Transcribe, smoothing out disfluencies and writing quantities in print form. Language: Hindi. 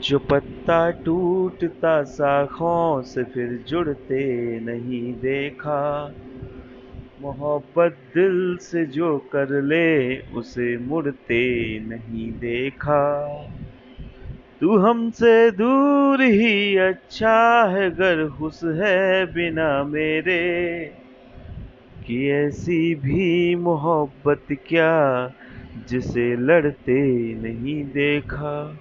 जो पत्ता टूटता शाखों से फिर जुड़ते नहीं देखा। मोहब्बत दिल से जो कर ले उसे मुड़ते नहीं देखा। तू हमसे दूर ही अच्छा है गर खुश है बिना मेरे। कि ऐसी भी मोहब्बत क्या जिसे लड़ते नहीं देखा।